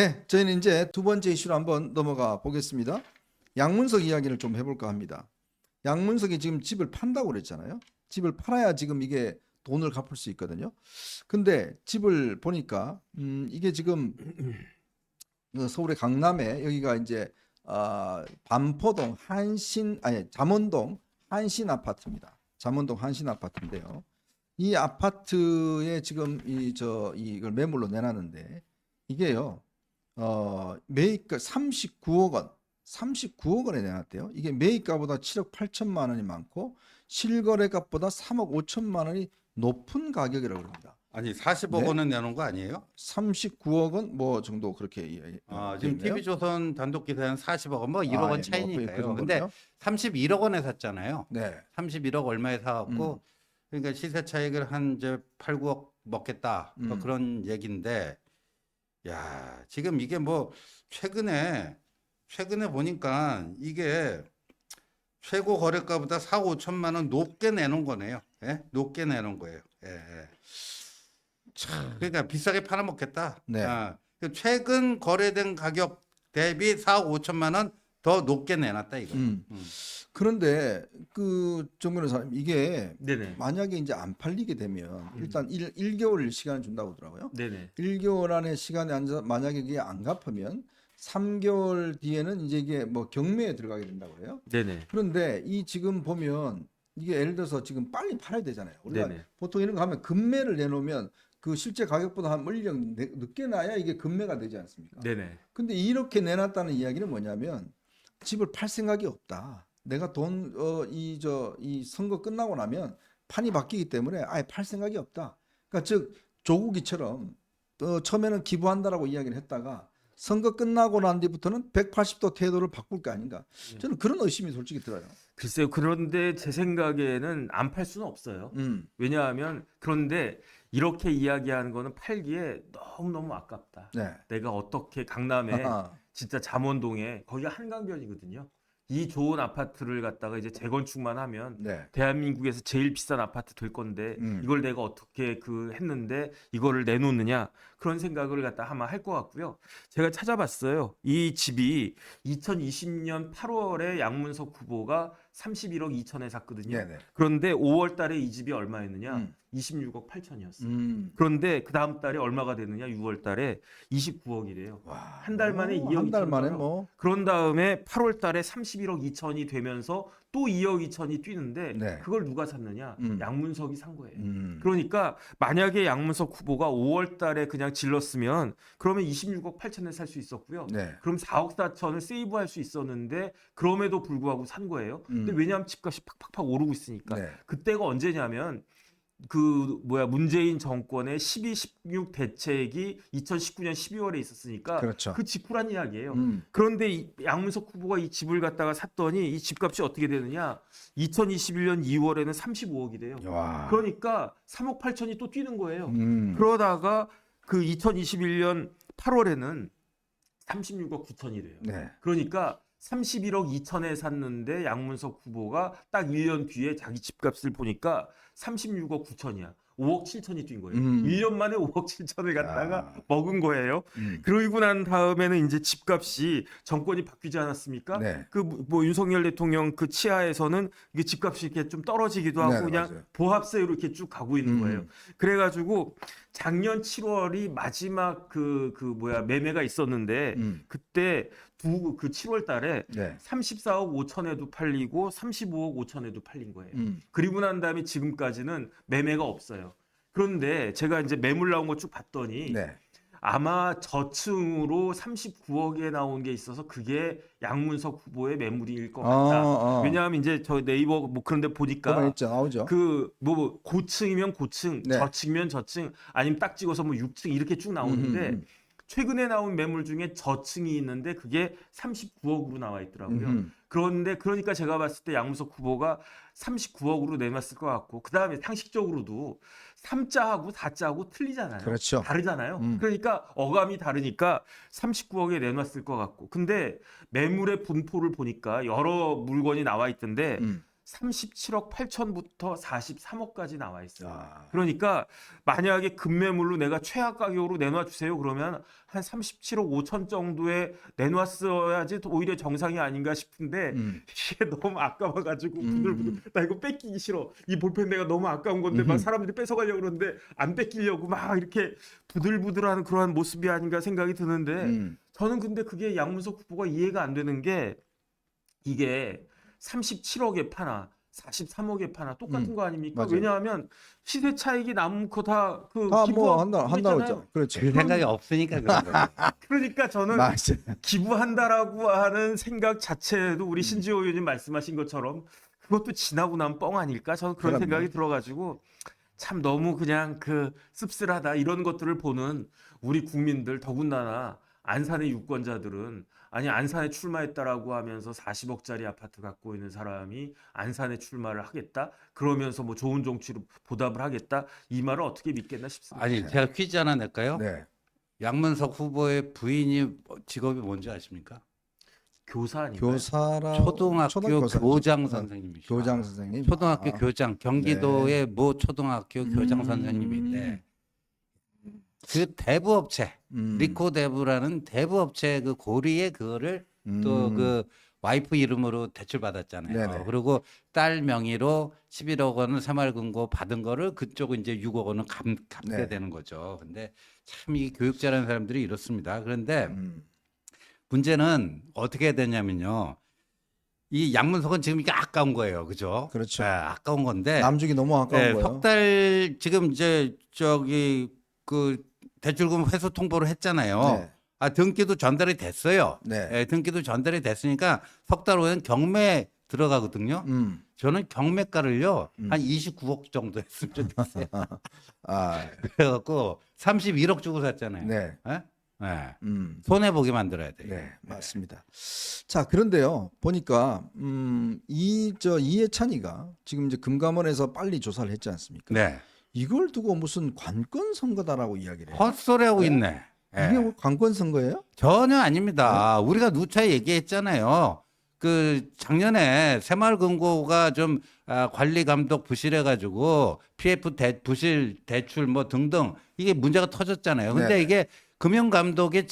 네, 저희는 이제 두 번째 이슈로 한번 넘어가 보겠습니다. 양문석 이야기를 좀 해볼까 합니다. 양문석이 지금 집을 판다고 그랬잖아요. 집을 팔아야 지금 이게 돈을 갚을 수 있거든요. 근데 집을 보니까 이게 지금 그 서울의 강남에 여기가 이제 반포동 잠원동 한신 아파트입니다. 잠원동 한신 아파트인데요. 이 아파트에 지금 이걸 매물로 내놨는데 이게요. 매입가 39억 원, 39억 원에 내놨대요. 이게 매입가보다 7억 8천만 원이 많고 실거래가보다 3억 5천만 원이 높은 가격이라고 합니다. 아니 40억 네? 원은 내놓은 거 아니에요? 39억 원 뭐 정도 그렇게 지금 되어 있네요. TV조선 단독 기사는 40억 원, 뭐 1억 원 예, 뭐 그 차이니까요. 근데 정도네요. 31억 원에 샀잖아요. 네. 31억 얼마에 사갖고 그러니까 시세 차익을 한 이제 8, 9억 먹겠다. 뭐 그런 얘기인데, 야 지금 이게 뭐 최근에 보니까 이게 최고 거래가보다 4, 5천만 원 높게 내놓은 거네요. 예? 높게 내놓은 거예요. 예, 예. 참, 그러니까 비싸게 팔아먹겠다. 네. 그 최근 거래된 가격 대비 4억 5천만 원 더 높게 내놨다 이거. 그런데 그 정변호 사님 이게 네네. 만약에 이제 안 팔리게 되면 일단 1개월 시간을 준다고 하더라고요. 네네. 1개월 안에 시간에 앉아 만약에 그게 안 갚으면 3개월 뒤에는 이제 이게 뭐 경매에 들어가게 된다고 해요. 네네. 그런데 이 지금 보면 이게 예를 들어서 지금 빨리 팔아야 되잖아요. 우리가 네네. 보통 이런 거 하면 금매를 내놓으면 그 실제 가격보다 한 멀리 늦게 나야 이게 금매가 되지 않습니까? 네네. 근데 이렇게 내놨다는 이야기는 뭐냐면 집을 팔 생각이 없다. 내가 이 선거 끝나고 나면 판이 바뀌기 때문에 아예 팔 생각이 없다. 그러니까 즉 조국이처럼 처음에는 기부한다라고 이야기를 했다가 선거 끝나고 난 뒤부터는 180도 태도를 바꿀 거 아닌가. 저는 그런 의심이 솔직히 들어요. 글쎄요. 그런데 제 생각에는 안 팔 수는 없어요. 왜냐하면 그런데 이렇게 이야기하는 거는 팔기에 너무너무 아깝다. 네. 내가 어떻게 강남에 아하. 진짜 잠원동에 거기가 한강변이거든요. 이 좋은 아파트를 갖다가 이제 재건축만 하면 네. 대한민국에서 제일 비싼 아파트 될 건데 이걸 내가 어떻게 했는데 이거를 내놓느냐 그런 생각을 갖다 아마 할 것 같고요. 제가 찾아봤어요. 이 집이 2020년 8월에 양문석 후보가 31억 2천에 샀거든요. 네네. 그런데 5월 달에 이 집이 얼마였느냐? 26억 8천이었어요. 그런데 그 다음 달에 얼마가 됐느냐? 6월 달에 29억이래요. 한 달 만에 2억 한 달 2천. 만에 뭐. 그런 다음에 8월 달에 31억 2천이 되면서 또 2억 2천이 뛰는데 네. 그걸 누가 샀느냐? 양문석이 산 거예요. 음. 그러니까 만약에 양문석 후보가 5월 달에 그냥 질렀으면 그러면 26억 8천에 살 수 있었고요. 네. 그럼 4억 4천을 세이브할 수 있었는데 그럼에도 불구하고 산 거예요. 근데 왜냐하면 집값이 팍팍팍 오르고 있으니까. 네. 그때가 언제냐면 문재인 정권의 12, 16 대책이 2019년 12월에 있었으니까 그렇죠. 그 직후란 이야기예요. 그런데 이 양문석 후보가 이 집을 갖다가 샀더니 이 집값이 어떻게 되느냐? 2021년 2월에는 35억이래요. 와. 그러니까 3억 8천이 또 뛰는 거예요. 음. 그러다가 그 2021년 8월에는 36억 9천이래요. 네. 그러니까 31억 2천에 샀는데 양문석 후보가 딱 1년 뒤에 자기 집값을 보니까 36억 9천이야. 5억 7천이 뛴 거예요. 1년 만에 5억 7천을 갖다가 먹은 거예요. 그러고 난 다음에는 이제 집값이 정권이 바뀌지 않았습니까? 네. 윤석열 대통령 그 치하에서는 이게 집값이 이렇게 좀 떨어지기도 하고 네, 그냥 맞아요. 보합세로 이렇게 쭉 가고 있는 거예요. 그래가지고 작년 7월이 마지막 매매가 있었는데 그때 그 7월 달에 네. 34억 5천에도 팔리고 35억 5천에도 팔린 거예요. 그리고 난 다음에 지금까지는 매매가 없어요. 그런데 제가 이제 매물 나온 거 쭉 봤더니 네. 아마 저층으로 39억에 나온 게 있어서 그게 양문석 후보의 매물일 것 같다. 왜냐하면 이제 저 네이버 그런 데 보니까 있죠. 나오죠. 고층이면 고층, 네. 저층이면 저층, 아니면 딱 찍어서 6층 이렇게 쭉 나오는데 최근에 나온 매물 중에 저층이 있는데 그게 39억으로 나와 있더라고요. 그러니까 제가 봤을 때 양문석 후보가 39억으로 내놨을 것 같고 그다음에 상식적으로도 3자하고 4자하고 틀리잖아요. 그렇죠. 다르잖아요. 그러니까 어감이 다르니까 39억에 내놨을 것 같고 근데 매물의 분포를 보니까 여러 물건이 나와 있던데 37억 8천부터 43억까지 나와 있어요. 아. 그러니까 만약에 급매물로 내가 최하 가격으로 내놔 주세요. 그러면 한 37억 5천 정도에 내놨어야지 오히려 정상이 아닌가 싶은데 이게 너무 아까워가지고 부들부들 나 이거 뺏기기 싫어. 이 볼펜 내가 너무 아까운 건데 막 사람들이 뺏어가려고 그러는데 안 뺏기려고 막 이렇게 부들부들하는 그러한 모습이 아닌가 생각이 드는데 저는 근데 그게 양문석 후보가 이해가 안 되는 게 이게 37억에 파나 43억에 파나 똑같은 거 아닙니까? 맞아요. 왜냐하면 시세 차익이 남은 거 다그 다 뭐 한다고 했죠. 그렇죠. 그 생각이 없으니까 그런 거예요. 그러니까 저는 맞아요. 기부한다라고 하는 생각 자체도 우리 신지호 의원님 말씀하신 것처럼 그것도 지나고 나면 뻥 아닐까? 저는 그런 그럼요. 생각이 들어가지고 참 너무 그냥 그 씁쓸하다 이런 것들을 보는 우리 국민들 더군다나 안산의 유권자들은 아니 안산에 출마했다라고 하면서 40억짜리 아파트 갖고 있는 사람이 안산에 출마를 하겠다 그러면서 뭐 좋은 정치로 보답을 하겠다 이 말을 어떻게 믿겠나 싶습니다. 아니 제가 퀴즈 하나 낼까요? 네. 양문석 후보의 부인이 직업이 뭔지 아십니까? 교사 아닌가요? 교사라 초등학교 교장 선생님이시죠. 교장 선생님. 초등학교 아. 교장 경기도의 모 초등학교 교장 선생님인데 그 대부업체 리코대부라는 대부업체 그 고리에 그거를 또 그 와이프 이름으로 대출 받았잖아요. 네네. 그리고 딸 명의로 11억 원을 새마을금고 받은 거를 그쪽은 이제 6억 원을 갚게 네. 되는 거죠. 근데 참 이 교육 잘하는 사람들이 이렇습니다. 그런데 음. 문제는 어떻게 해야 되냐면요. 이 양문석은 지금 이게 아까운 거예요. 그죠? 그렇죠. 네, 아까운 건데 남주기 너무 아까운 네, 거예요. 석 달 지금 이제 저기 그 대출금 회수 통보를 했잖아요. 네. 아 등기도 전달이 됐어요. 네. 예, 등기도 전달이 됐으니까 석 달 후에는 경매 들어가거든요. 저는 경매가를요 한 29억 정도 했으면 좋겠어요. 아, 그래갖고 31억 주고 샀잖아요. 네. 예? 예. 손해 보게 만들어야 돼요. 네, 맞습니다. 자, 그런데요. 보니까 이해찬이가 지금 이제 금감원에서 빨리 조사를 했지 않습니까? 네. 이걸 두고 무슨 관건 선거다라고 이야기를 해요. 헛소리하고 있네. 예. 이게 뭐 관건 선거예요? 전혀 아닙니다. 우리가 누차 얘기했잖아요. 그 작년에 새마을금고가 좀 관리 감독 부실해가지고 PF 부실 대출 뭐 등등 이게 문제가 터졌잖아요. 근데 네. 이게 금융감독의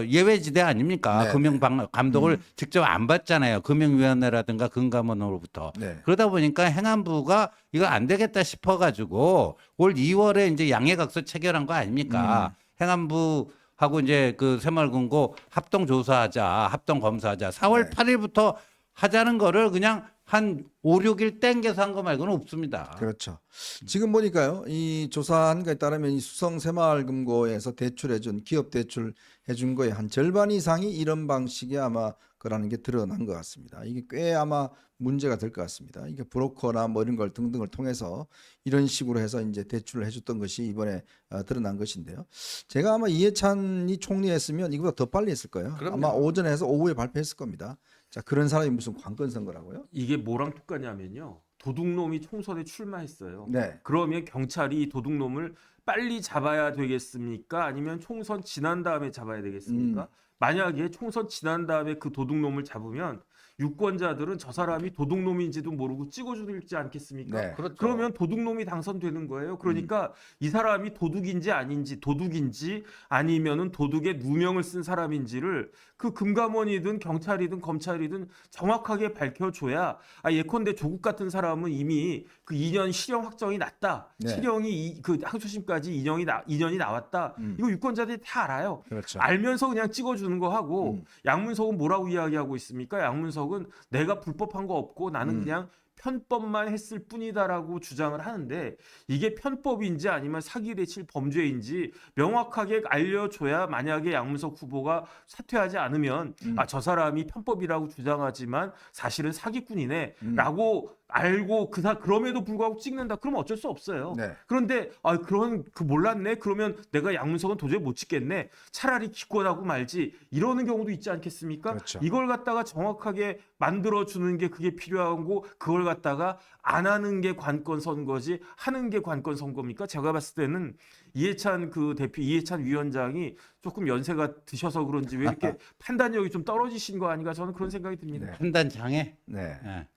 예외지대 아닙니까? 네. 금융감독을 직접 안 받잖아요. 금융위원회라든가 금감원으로부터. 네. 그러다 보니까 행안부가 이거 안 되겠다 싶어가지고 올 2월에 이제 양해각서 체결한 거 아닙니까? 행안부하고 이제 그 새마을금고 합동조사하자, 합동검사하자. 4월 네. 8일부터 하자는 거를 그냥 한 5, 6일 땡겨서 한 거 말고는 없습니다. 그렇죠. 지금 보니까요, 이 조사한 거에 따르면 이 수성 새마을금고에서 대출해준 기업 대출해준 거의 한 절반 이상이 이런 방식의 아마 거라는 게 드러난 것 같습니다. 이게 꽤 아마 문제가 될 것 같습니다. 이게 브로커나 뭐 이런 걸 등등을 통해서 이런 식으로 해서 이제 대출을 해줬던 것이 이번에 드러난 것인데요. 제가 아마 이해찬이 총리했으면 이거보다 더 빨리 했을 거예요. 그럼요. 아마 오전에 해서 오후에 발표했을 겁니다. 자, 그런 사람이 무슨 관건 선거라고요? 이게 뭐랑 똑같냐면요. 도둑놈이 총선에 출마했어요. 네. 그러면 경찰이 이 도둑놈을 빨리 잡아야 되겠습니까? 아니면 총선 지난 다음에 잡아야 되겠습니까? 만약에 총선 지난 다음에 그 도둑놈을 잡으면 유권자들은 저 사람이 도둑놈인지도 모르고 찍어주지 않겠습니까? 네. 그렇죠. 그러면 도둑놈이 당선되는 거예요. 그러니까 이 사람이 도둑인지 아닌지, 도둑인지 아니면은 도둑의 누명을 쓴 사람인지를 그 금감원이든 경찰이든 검찰이든 정확하게 밝혀줘야 예컨대 조국 같은 사람은 이미 그 2년 실형 확정이 났다. 네. 실형이 그 항소심까지 2년이 나왔다. 이거 유권자들이 다 알아요. 그렇죠. 알면서 그냥 찍어주는 거 하고 양문석은 뭐라고 이야기하고 있습니까? 양문석은 내가 불법한 거 없고 나는 그냥 편법만 했을 뿐이다라고 주장을 하는데 이게 편법인지 아니면 사기를 칠 범죄인지 명확하게 알려줘야 만약에 양문석 후보가 사퇴하지 않으면 저 사람이 편법이라고 주장하지만 사실은 사기꾼이네라고 알고 그럼에도 불구하고 찍는다. 그러면 어쩔 수 없어요. 네. 그런데 그런 몰랐네. 그러면 내가 양문석은 도저히 못 찍겠네. 차라리 기권하고 말지. 이러는 경우도 있지 않겠습니까? 그렇죠. 이걸 갖다가 정확하게 만들어 주는 게 그게 필요하고 그걸 갖다가 안 하는 게 관건 선거지 하는 게 관건 선거입니까? 제가 봤을 때는 이해찬 그 대표 이해찬 위원장이 조금 연세가 드셔서 그런지 왜 이렇게 판단력이 좀 떨어지신 거 아닌가 저는 그런 생각이 듭니다. 판단 장애. 네. 예.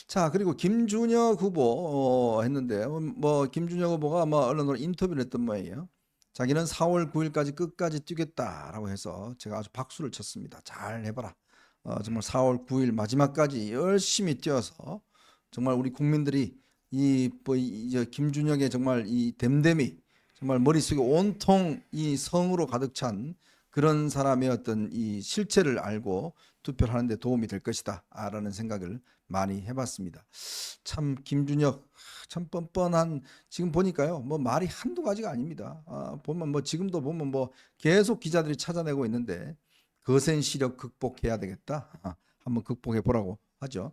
자, 그리고 김준혁 후보 했는데 뭐 김준혁 후보가 뭐 언론으로 인터뷰를 했던 모양이에요. 자기는 4월 9일까지 끝까지 뛰겠다라고 해서 제가 아주 박수를 쳤습니다. 잘 해봐라. 정말 4월 9일 마지막까지 열심히 뛰어서 정말 우리 국민들이 이 김준혁의 정말 이 댐댐이 정말 머릿속에 온통 이 성으로 가득 찬 그런 사람의 어떤 이 실체를 알고 투표를 하는데 도움이 될 것이다라는 생각을 많이 해봤습니다. 참 김준혁 참 뻔뻔한 지금 보니까요 뭐 말이 한두 가지가 아닙니다. 보면 뭐 지금도 보면 뭐 계속 기자들이 찾아내고 있는데 거센 시력 극복해야 되겠다. 한번 극복해 보라고 하죠.